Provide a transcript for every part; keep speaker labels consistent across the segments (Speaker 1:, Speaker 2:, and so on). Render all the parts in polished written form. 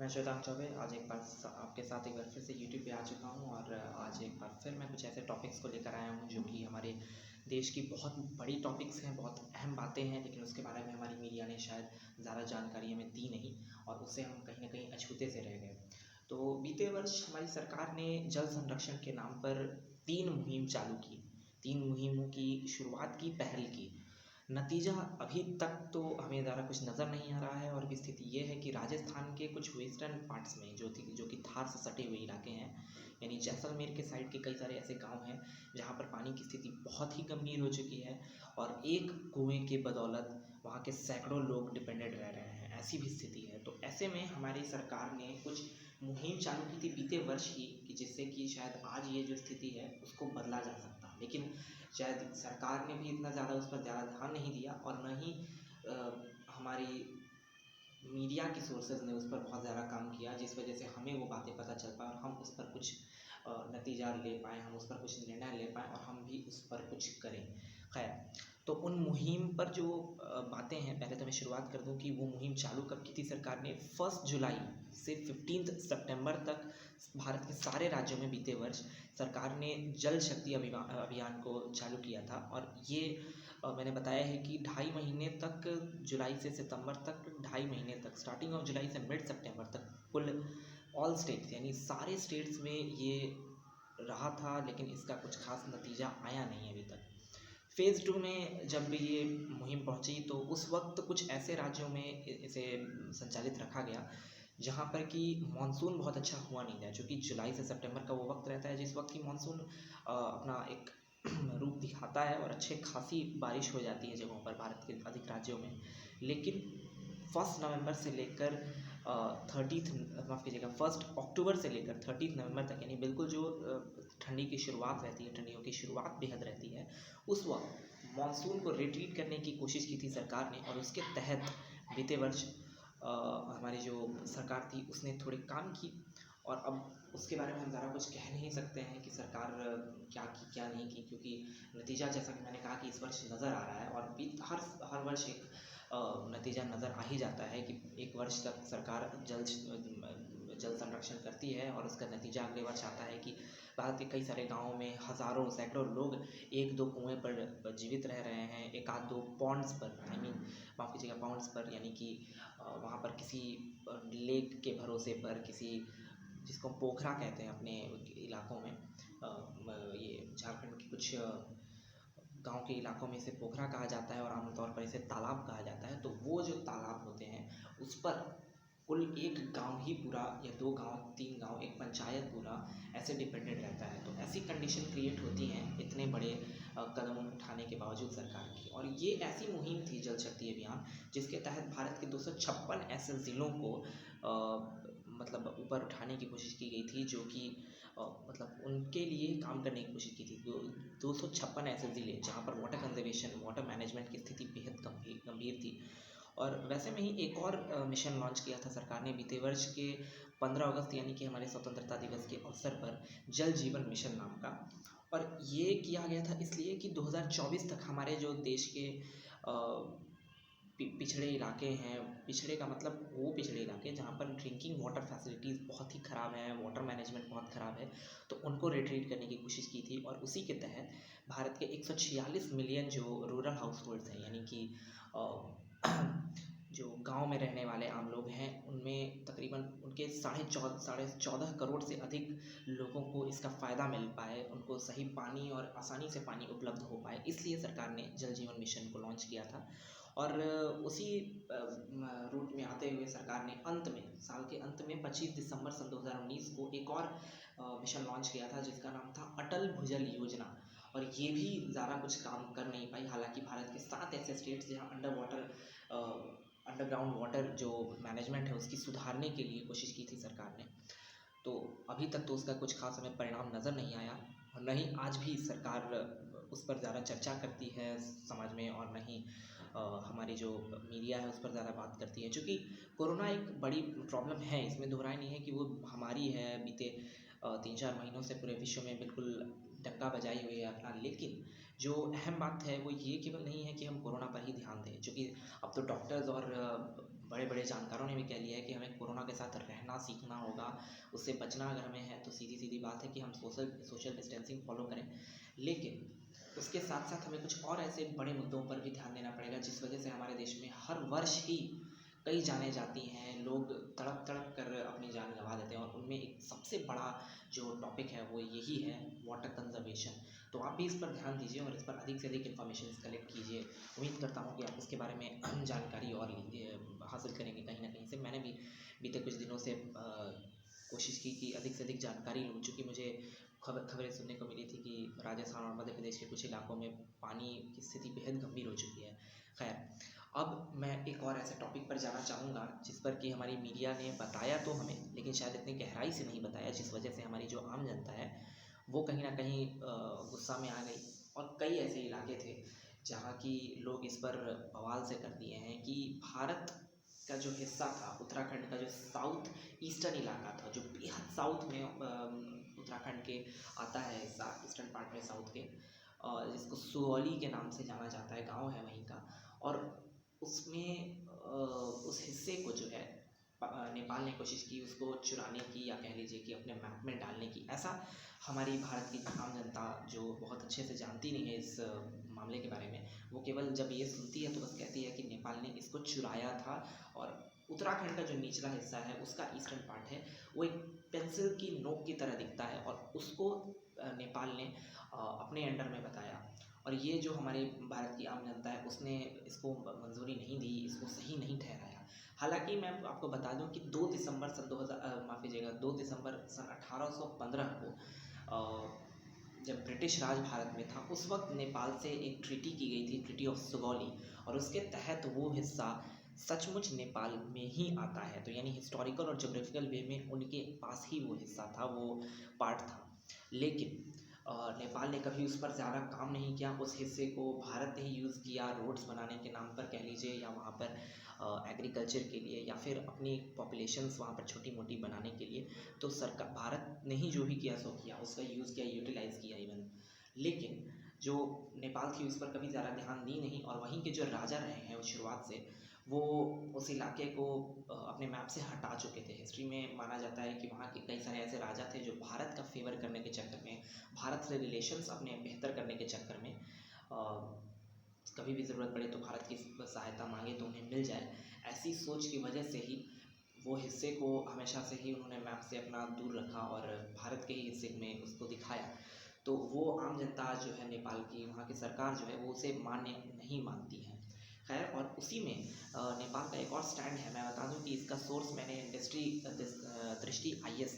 Speaker 1: मैं श्वेतांक चौबे आज एक बार आपके साथ एक बार फिर से यूट्यूब पे आ चुका हूँ और आज एक बार फिर मैं कुछ ऐसे टॉपिक्स को लेकर आया हूँ जो कि हमारे देश की बहुत बड़ी टॉपिक्स हैं, बहुत अहम बातें हैं, लेकिन उसके बारे में हमारी मीडिया ने शायद ज़्यादा जानकारी हमें दी नहीं और उससे हम कहीं ना कहीं अछूते से रह गए। तो बीते वर्ष हमारी सरकार ने जल संरक्षण के नाम पर 3 मुहिम चालू की, 3 मुहिमों की शुरुआत की, पहल की। नतीजा अभी तक तो हमें ज़्यादा कुछ नज़र नहीं आ रहा है और अभी स्थिति ये है कि राजस्थान के कुछ वेस्टर्न पार्ट्स में जो कि थार से सटे हुए इलाके हैं, यानी जैसलमेर के साइड के कई सारे ऐसे गांव हैं जहां पर पानी की स्थिति बहुत ही गंभीर हो चुकी है और एक कुएं के बदौलत वहां के सैकड़ों लोग डिपेंडेंट रह रहे हैं, ऐसी भी स्थिति है। तो ऐसे में हमारी सरकार ने कुछ मुहिम चालू की थी बीते वर्ष ही कि जिससे कि शायद आज ये जो स्थिति है उसको बदला जा सकता, लेकिन शायद सरकार ने भी इतना ज़्यादा उस पर ज़्यादा ध्यान नहीं दिया और न ही हमारी मीडिया की सोर्सेज ने उस पर बहुत ज़्यादा काम किया, जिस वजह से हमें वो बातें पता चल पाए और हम उस पर कुछ नतीजा ले पाएँ, हम उस पर कुछ निर्णय ले पाएँ और हम भी उस पर कुछ करें। खैर, तो उन मुहिम पर जो बातें हैं, पहले तो मैं शुरुआत कर दूं कि वो मुहिम चालू कब की थी सरकार ने। 1 जुलाई से 15 सितंबर तक भारत के सारे राज्यों में बीते वर्ष सरकार ने जल शक्ति अभियान को चालू किया था और ये मैंने बताया है कि 2.5 महीने तक, जुलाई से सितंबर तक 2.5 महीने तक, स्टार्टिंग ऑफ जुलाई से मिड सितंबर तक कुल ऑल स्टेट्स यानी सारे स्टेट्स में ये रहा था, लेकिन इसका कुछ खास नतीजा आया नहीं अभी तक। फेज़ 2 में जब भी ये मुहिम पहुंची तो उस वक्त कुछ ऐसे राज्यों में इसे संचालित रखा गया जहां पर कि मानसून बहुत अच्छा हुआ नहीं था, चूँकि जुलाई से सितंबर का वो वक्त रहता है जिस वक्त की मानसून अपना एक रूप दिखाता है और अच्छे खासी बारिश हो जाती है जगहों पर भारत के अधिक राज्यों में। लेकिन 1 नवंबर से लेकर 30 माफ़ कीजिएगा 1 अक्टूबर से लेकर 30 नवंबर तक, यानी बिल्कुल जो ठंडी की शुरुआत रहती है, ठंडियों की शुरुआत बेहद रहती है, उस वक्त मानसून को रिट्रीट करने की कोशिश की थी सरकार ने और उसके तहत बीते वर्ष हमारी जो सरकार थी उसने थोड़े काम की। और अब उसके बारे में हम ज़्यादा कुछ कह नहीं सकते हैं कि सरकार क्या की क्या नहीं की, क्योंकि नतीजा जैसा कि मैंने कहा कि इस वर्ष नज़र आ रहा है और हर वर्ष एक नतीजा नज़र आ ही जाता है कि एक वर्ष तक सरकार जल संरक्षण करती है और उसका नतीजा अगले वर्ष आता है कि भारत के कई सारे गाँवों में हज़ारों सैकड़ों लोग एक दो कुएं पर जीवित रह रहे हैं, एक आध दो पॉन्ड्स पर, माफ़ कीजिएगा पाउंड्स पर, यानी कि वहाँ पर किसी लेक के भरोसे पर, किसी जिसको पोखरा कहते हैं अपने इलाकों में, ये झारखंड के कुछ गांव के इलाकों में इसे पोखरा कहा जाता है और आमतौर पर इसे तालाब कहा जाता है। तो वो जो तालाब होते हैं उस पर कुल एक गांव ही पूरा, या 2 गांव, 3 गांव, एक पंचायत पूरा ऐसे डिपेंडेंट रहता है। तो ऐसी कंडीशन क्रिएट होती हैं इतने बड़े कदम उठाने के बावजूद सरकार की। और ये ऐसी मुहिम थी जल शक्ति अभियान जिसके तहत भारत के 256 ऐसे ज़िलों को मतलब ऊपर उठाने की कोशिश की गई थी, जो कि मतलब उनके लिए काम करने की कोशिश की थी। 256 ऐसे ज़िले जहाँ पर वाटर कंजर्वेशन, वाटर मैनेजमेंट की स्थिति बेहद गंभीर थी। और वैसे में ही एक और मिशन लॉन्च किया था सरकार ने बीते वर्ष के 15 अगस्त, यानी कि हमारे स्वतंत्रता दिवस के अवसर पर, जल जीवन मिशन नाम का। और ये किया गया था इसलिए कि 2024 तक हमारे जो देश के पिछड़े इलाके हैं, पिछड़े का मतलब वो पिछड़े इलाके जहाँ पर ड्रिंकिंग वाटर फैसिलिटीज़ बहुत ही ख़राब हैं, वाटर मैनेजमेंट बहुत ख़राब है, तो उनको रिट्रीट करने की कोशिश की थी। और उसी के तहत भारत के 146 मिलियन जो रूरल हाउस होल्ड्स हैं, यानी कि जो गांव में रहने वाले आम लोग हैं, उनमें तकरीबन उनके 14.5 करोड़ से अधिक लोगों को इसका फ़ायदा मिल पाए, उनको सही पानी और आसानी से पानी उपलब्ध हो पाए, इसलिए सरकार ने जल जीवन मिशन को लॉन्च किया था। और उसी रूट में आते हुए सरकार ने साल के अंत में 25 दिसंबर सन 2019 को एक और मिशन लॉन्च किया था जिसका नाम था अटल भूजल योजना। और ये भी ज़्यादा कुछ काम कर नहीं पाई, हालांकि भारत के 7 ऐसे स्टेट्स जहाँ अंडरग्राउंड वाटर जो मैनेजमेंट है उसकी सुधारने के लिए कोशिश की थी सरकार ने। तो अभी तक तो उसका कुछ खास हमें परिणाम नज़र नहीं आया और न ही आज भी सरकार उस पर ज़्यादा चर्चा करती है समाज में, और न ही हमारी जो मीडिया है उस पर ज़्यादा बात करती है। चूँकि कोरोना एक बड़ी प्रॉब्लम है, इसमें दोहराई नहीं है कि वो हमारी है, बीते 3-4 महीनों से पूरे विश्व में बिल्कुल डंका बजाई हुई है अपना। लेकिन जो अहम बात है वो ये केवल नहीं है कि हम कोरोना पर ही ध्यान दें, चूँकि अब तो डॉक्टर्स और बड़े बड़े जानकारों ने भी कह लिया है कि हमें कोरोना के साथ रहना रहना सीखना होगा, उससे बचना अगर हमें है तो सीधी सीधी बात है कि हम सोशल डिस्टेंसिंग फॉलो करें। लेकिन उसके साथ साथ हमें कुछ और ऐसे बड़े मुद्दों पर भी ध्यान देना पड़ेगा जिस वजह से हमारे देश में हर वर्ष ही कई जानें जाती हैं, लोग तड़प तड़प कर अपनी जान गंवा देते हैं, और उनमें एक सबसे बड़ा जो टॉपिक है वो यही है, वाटर कंजर्वेशन। तो आप भी इस पर ध्यान दीजिए और इस पर अधिक से अधिक इन्फॉर्मेशन कलेक्ट कीजिए। उम्मीद करता हूँ कि आप इसके बारे में जानकारी और हासिल करेंगे कहीं ना कहीं से। मैंने भी बीते कुछ दिनों से कोशिश की कि अधिक से अधिक जानकारी लूँ, चूँकि मुझे खबरें सुनने को मिली थी कि राजस्थान और मध्य प्रदेश के कुछ इलाकों में पानी की स्थिति बेहद गंभीर हो चुकी है। खैर, अब मैं एक और ऐसे टॉपिक पर जाना चाहूँगा जिस पर कि हमारी मीडिया ने बताया तो हमें, लेकिन शायद इतनी गहराई से नहीं बताया, जिस वजह से हमारी जो आम जनता है वो कहीं ना कहीं गुस्सा में आ गई। और कई ऐसे इलाके थे जहाँ की लोग इस पर बवाल से कर दिए हैं कि भारत का जो हिस्सा था, उत्तराखंड का जो साउथ ईस्टर्न इलाका था, जो बेहद साउथ में उत्तराखंड के आता है हिस्सा, ईस्टर्न पार्ट में साउथ के, जिसको सुगौली के नाम से जाना जाता है, गांव है वहीं का। और उसमें उस हिस्से को जो है नेपाल ने कोशिश की उसको चुराने की, या कह लीजिए कि अपने मैप में डालने की। ऐसा हमारी भारत की आम जनता जो बहुत अच्छे से जानती नहीं है इस मामले के बारे में, वो केवल जब ये सुनती है तो बस कहती है कि नेपाल ने इसको चुराया था, और उत्तराखंड का जो निचला हिस्सा है उसका ईस्टर्न पार्ट है वो एक पेंसिल की नोक की तरह दिखता है, और उसको नेपाल ने अपने अंडर में बताया। और ये जो हमारे भारत की आम जनता है उसने इसको मंजूरी नहीं दी, इसको सही नहीं ठहराया। हालांकि मैं आपको बता दूं कि 2 दिसंबर सन 2000 माफ़ कीजिएगा 2 दिसंबर सन 1815 को जब ब्रिटिश राज भारत में था, उस वक्त नेपाल से एक ट्रीटी की गई थी, ट्रीटी ऑफ सुगौली, और उसके तहत वो हिस्सा सचमुच नेपाल में ही आता है। तो यानी हिस्टोरिकल और जोग्राफिकल वे में उनके पास ही वो हिस्सा था, वो पार्ट था। लेकिन नेपाल ने कभी उस पर ज़्यादा काम नहीं किया। उस हिस्से को भारत ने ही यूज़ किया रोड्स बनाने के नाम पर कह लीजिए, या वहाँ पर एग्रीकल्चर के लिए, या फिर अपनी पॉपुलेशंस वहाँ पर छोटी मोटी बनाने के लिए। तो सरकार भारत ने ही जो भी किया सो किया, उसका यूज़ किया, यूटिलाइज़ किया इवन। लेकिन जो नेपाल थी उस पर कभी ज़्यादा ध्यान दी नहीं, और वहीं के जो राजा रहे हैं वो शुरुआत से वो उस इलाके को अपने मैप से हटा चुके थे। हिस्ट्री में माना जाता है कि वहाँ के कई सारे ऐसे राजा थे जो भारत का फेवर करने के चक्कर में, भारत से रिलेशंस अपने बेहतर करने के चक्कर में, कभी भी ज़रूरत पड़े तो भारत की सहायता मांगे तो उन्हें मिल जाए, ऐसी सोच की वजह से ही वो हिस्से को हमेशा से ही उन्होंने मैप से अपना दूर रखा और भारत के ही हिस्से में उसको दिखाया। तो वो आम जनता जो है नेपाल की, वहाँ की सरकार जो है वो उसे मान्य नहीं मानती है। खैर, और उसी में नेपाल का एक और स्टैंड है। मैं बता दूं कि इसका सोर्स मैंने दृष्टि IS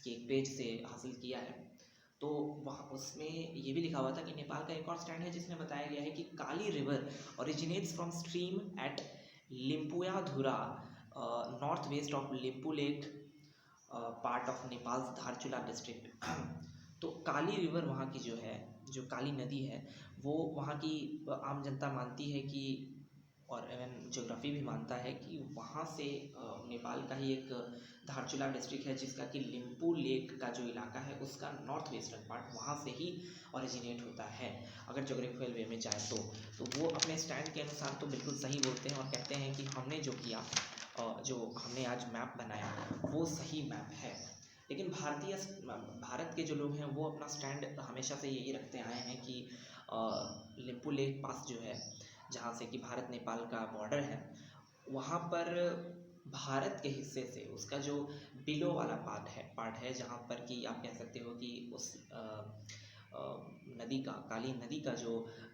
Speaker 1: के एक पेज से हासिल किया है। तो वहाँ उसमें ये भी लिखा हुआ था कि नेपाल का एक और स्टैंड है जिसमें बताया गया है कि Kali river originates from stream at Limpiyadhura, north west of Limpu lake, part of Nepal Dharchula district. तो काली रिवर वहाँ की जो है, जो काली नदी है, वो वहाँ की आम जनता मानती है कि, और इवन ज्योग्राफी भी मानता है कि वहाँ से नेपाल का ही एक धारचूला डिस्ट्रिक्ट है जिसका कि लिम्पू लेक का जो इलाका है उसका नॉर्थ वेस्टर्न पार्ट वहाँ से ही ओरिजिनेट होता है, अगर जोग्राफिकल वे में जाए तो वो अपने स्टैंड के अनुसार तो बिल्कुल सही बोलते हैं और कहते हैं कि हमने जो किया, जो हमने आज मैप बनाया वो सही मैप है। लेकिन भारत के जो लोग हैं वो अपना स्टैंड हमेशा से यही रखते आए हैं कि लिम्पू लेक पास जो है, जहाँ से कि भारत नेपाल का बॉर्डर है, वहाँ पर भारत के हिस्से से उसका जो बिलो वाला पार्ट है जहाँ पर कि आप कह सकते हो कि उस नदी का, काली नदी का जो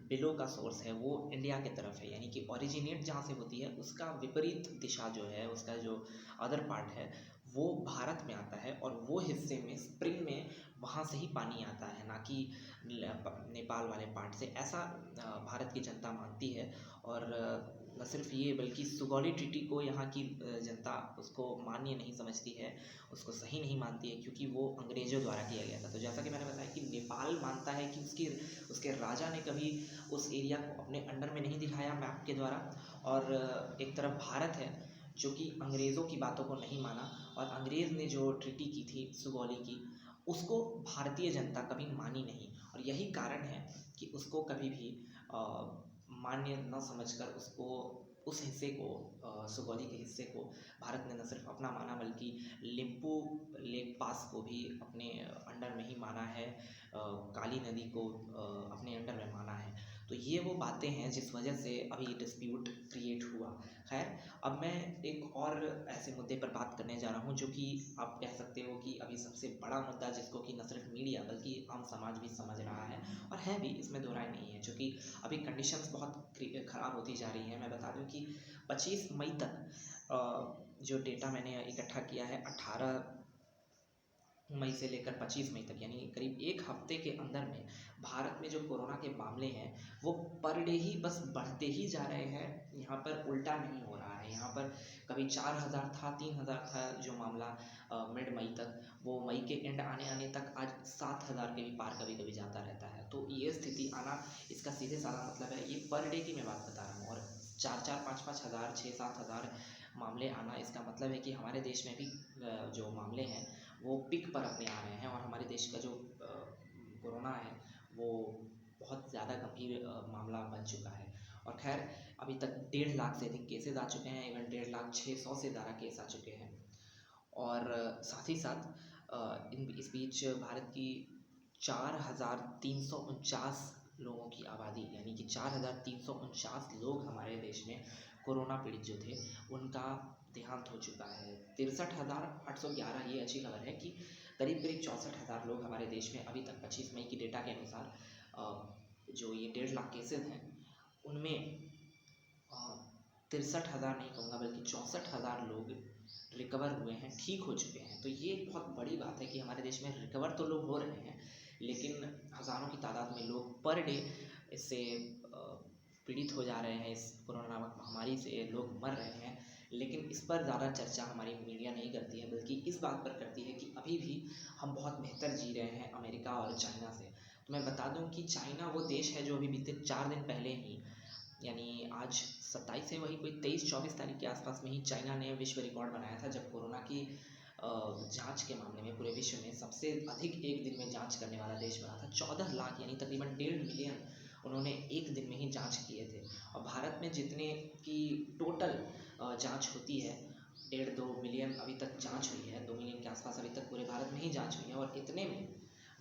Speaker 1: बिलो का सोर्स है वो इंडिया के तरफ है, यानी कि ओरिजिनेट जहाँ से होती है उसका विपरीत दिशा जो है, उसका जो अदर पार्ट है वो भारत में आता है, और वो हिस्से में स्प्रिंग में वहाँ से ही पानी आता है, ना कि नेपाल वाले पार्ट से। ऐसा भारत की जनता मानती है। और न सिर्फ ये बल्कि सुगौली ट्रीटी को यहाँ की जनता उसको मान्य नहीं समझती है, उसको सही नहीं मानती है, क्योंकि वो अंग्रेज़ों द्वारा किया गया था। तो जैसा कि मैंने बताया कि नेपाल मानता है कि उसके राजा ने कभी उस एरिया को अपने अंडर में नहीं दिखाया मैप के द्वारा, और एक तरफ भारत है जो कि अंग्रेज़ों की बातों को नहीं माना, और अंग्रेज़ ने जो ट्रीटी की थी सुगौली की उसको भारतीय जनता कभी मानी नहीं, और यही कारण है कि उसको कभी भी मान्य न समझकर उसको उस हिस्से को सुगौली के हिस्से को भारत ने न सिर्फ अपना माना बल्कि लिम्पू लेक पास को भी अपने अंडर में ही माना है, काली नदी को अपने अंडर में माना है। तो ये वो बातें हैं जिस वजह से अभी डिस्प्यूट क्रिएट हुआ। खैर, अब मैं एक और ऐसे मुद्दे पर बात करने जा रहा हूँ जो कि आप कह सकते हो कि अभी सबसे बड़ा मुद्दा, जिसको कि न सिर्फ मीडिया बल्कि आम समाज भी समझ रहा है और है भी, इसमें दो राय नहीं है, चूँकि अभी कंडीशंस बहुत ख़राब होती जा रही हैं। मैं बता दूं कि 25 मई तक जो डेटा मैंने इकट्ठा किया है, 18 मई से लेकर 25 मई तक, यानी करीब एक हफ्ते के अंदर में भारत में जो कोरोना के मामले हैं वो पर डे ही बस बढ़ते ही जा रहे हैं। यहाँ पर उल्टा नहीं हो रहा है। यहाँ पर कभी 4000 था, 3000 था जो मामला मिड मई तक, वो मई के एंड आने आने तक आज 7000 के भी पार कभी कभी जाता रहता है। तो ये स्थिति आना, इसका सीधे साधा मतलब है, ये पर डे की मैं बात बता रहा हूँ, और 4-4, 5-5 हज़ार, 6-7 हज़ार मामले आना, इसका मतलब है कि हमारे देश में भी जो मामले हैं वो पिक पर अपने आ रहे हैं और हमारे देश का जो कोरोना है वो बहुत ज़्यादा गंभीर मामला बन चुका है। और खैर, अभी तक 1.5 लाख से अधिक केसेस आ चुके हैं, इवन 1,50,600 से ज़्यादा केस आ चुके हैं। और साथ ही साथ इस बीच भारत की 4,349 लोगों की आबादी, यानी कि 4,349 लोग हमारे देश में कोरोना पीड़ित जो थे उनका देहांत हो चुका है। 63,811, ये अच्छी खबर है कि करीब करीब 64,000 लोग हमारे देश में अभी तक 25 मई की डेटा के अनुसार जो ये 1.5 लाख केसेस हैं उनमें 63,000 नहीं कहूँगा बल्कि 64,000 लोग रिकवर हुए हैं, ठीक हो चुके हैं। तो ये एक बहुत बड़ी बात है कि हमारे देश में रिकवर तो लोग हो रहे हैं, लेकिन हज़ारों की तादाद में लोग पर डे इससे पीड़ित हो जा रहे हैं, इस कोरोना नामक महामारी से लोग मर रहे हैं। लेकिन इस पर ज़्यादा चर्चा हमारी मीडिया नहीं करती है, बल्कि इस बात पर करती है कि अभी भी हम बहुत बेहतर जी रहे हैं अमेरिका और चाइना से। तो मैं बता दूं कि चाइना वो देश है जो अभी बीते 4 दिन पहले ही, यानी आज 27 है, वही कोई 23-24 तारीख के आसपास में ही चाइना ने विश्व रिकॉर्ड बनाया था, जब कोरोना की जांच के मामले में पूरे विश्व में सबसे अधिक एक दिन में जांच करने वाला देश बना था। 14 लाख यानी तकरीबन 1.5 मिलियन उन्होंने एक दिन में ही जांच किए थे। और भारत में जितने की टोटल जांच होती है, 1.5-2 मिलियन अभी तक जांच हुई है, 2 मिलियन के आसपास अभी तक पूरे भारत में ही जांच हुई है, और इतने में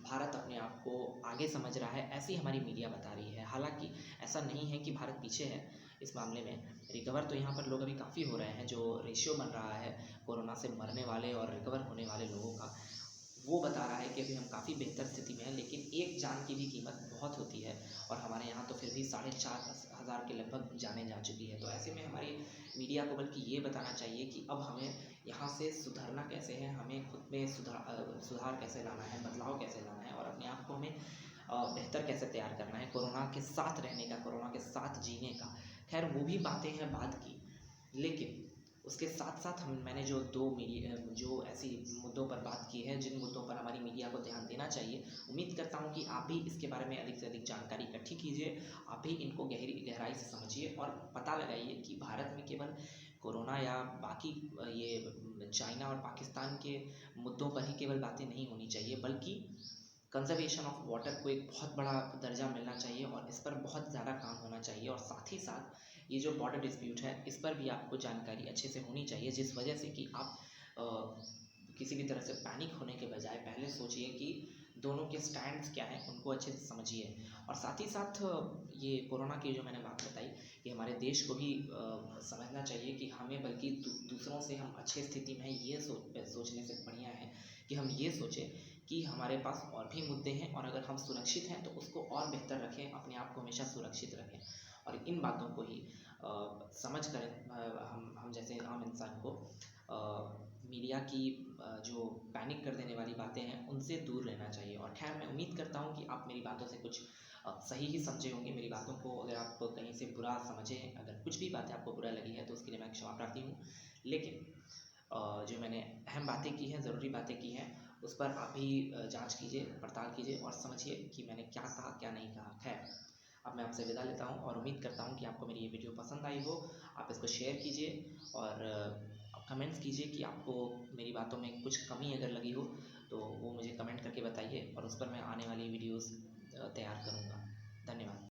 Speaker 1: भारत अपने आप को आगे समझ रहा है, ऐसी हमारी मीडिया बता रही है। हालांकि ऐसा नहीं है कि भारत पीछे है इस मामले में। रिकवर तो यहाँ पर लोग अभी काफ़ी हो रहे हैं। जो रेशियो बन रहा है कोरोना से मरने वाले और रिकवर होने वाले लोगों का, वो बता रहा है कि अभी हम काफ़ी बेहतर स्थिति में हैं, लेकिन एक जान की भी कीमत बहुत होती है, और हमारे यहाँ तो फिर भी 4,500 के लगभग जाने जा चुकी है। तो ऐसे में हमारी मीडिया को बल्कि ये बताना चाहिए कि अब हमें यहाँ से सुधरना कैसे है, हमें खुद में सुधार कैसे लाना है, बदलाव कैसे लाना है, और अपने आप को हमें बेहतर कैसे तैयार करना है कोरोना के साथ रहने का, कोरोना के साथ जीने का। खैर, वो भी बातें हैं बाद की, लेकिन उसके साथ साथ मैंने जो जो ऐसी मुद्दों पर बात की है, जिन मुद्दों पर हमारी मीडिया को ध्यान देना चाहिए, उम्मीद करता हूँ कि आप भी इसके बारे में अधिक से अधिक जानकारी इकट्ठी कीजिए, आप भी इनको गहराई से समझिए और पता लगाइए कि भारत में केवल कोरोना या बाकी ये चाइना और पाकिस्तान के मुद्दों पर ही केवल बातें नहीं होनी चाहिए, बल्कि कंजर्वेशन ऑफ वाटर को एक बहुत बड़ा दर्जा मिलना चाहिए, और इस पर बहुत ज़्यादा काम होना चाहिए। और साथ ही साथ ये जो बॉर्डर डिस्प्यूट है, इस पर भी आपको जानकारी अच्छे से होनी चाहिए, जिस वजह से कि आप किसी भी तरह से पैनिक होने के बजाय पहले सोचिए कि दोनों के स्टैंड्स क्या हैं, उनको अच्छे से समझिए। और साथ ही साथ ये कोरोना की जो मैंने बात बताई, ये हमारे देश को भी समझना चाहिए कि हमें बल्कि दूसरों से हम अच्छी स्थिति में हैं, ये सोचने से बढ़िया है कि हम ये सोचें कि हमारे पास और भी मुद्दे हैं, और अगर हम सुरक्षित हैं तो उसको और बेहतर रखें, अपने आप को हमेशा सुरक्षित रखें। और इन बातों को ही समझ कर हम जैसे आम इंसान को मीडिया की जो पैनिक कर देने वाली बातें हैं उनसे दूर रहना चाहिए। और खैर, मैं उम्मीद करता हूँ कि आप मेरी बातों से कुछ सही ही समझे होंगे मेरी बातों को। अगर आप कहीं से बुरा समझें, अगर कुछ भी बातें आपको बुरा लगी है, तो उसके लिए मैं क्षमा प्रार्थी हूँ। लेकिन जो मैंने अहम बातें की हैं, ज़रूरी बातें की हैं, उस पर आप भी जांच कीजिए, पड़ताल कीजिए और समझिए कि मैंने क्या कहा, क्या नहीं कहा। खैर, अब मैं आपसे विदा लेता हूँ और उम्मीद करता हूँ कि आपको मेरी ये वीडियो पसंद आई हो। आप इसको शेयर कीजिए और कमेंट्स कीजिए कि आपको मेरी बातों में कुछ कमी अगर लगी हो तो वो मुझे कमेंट करके बताइए, और उस पर मैं आने वाली वीडियोज़ तैयार करूँगा। धन्यवाद।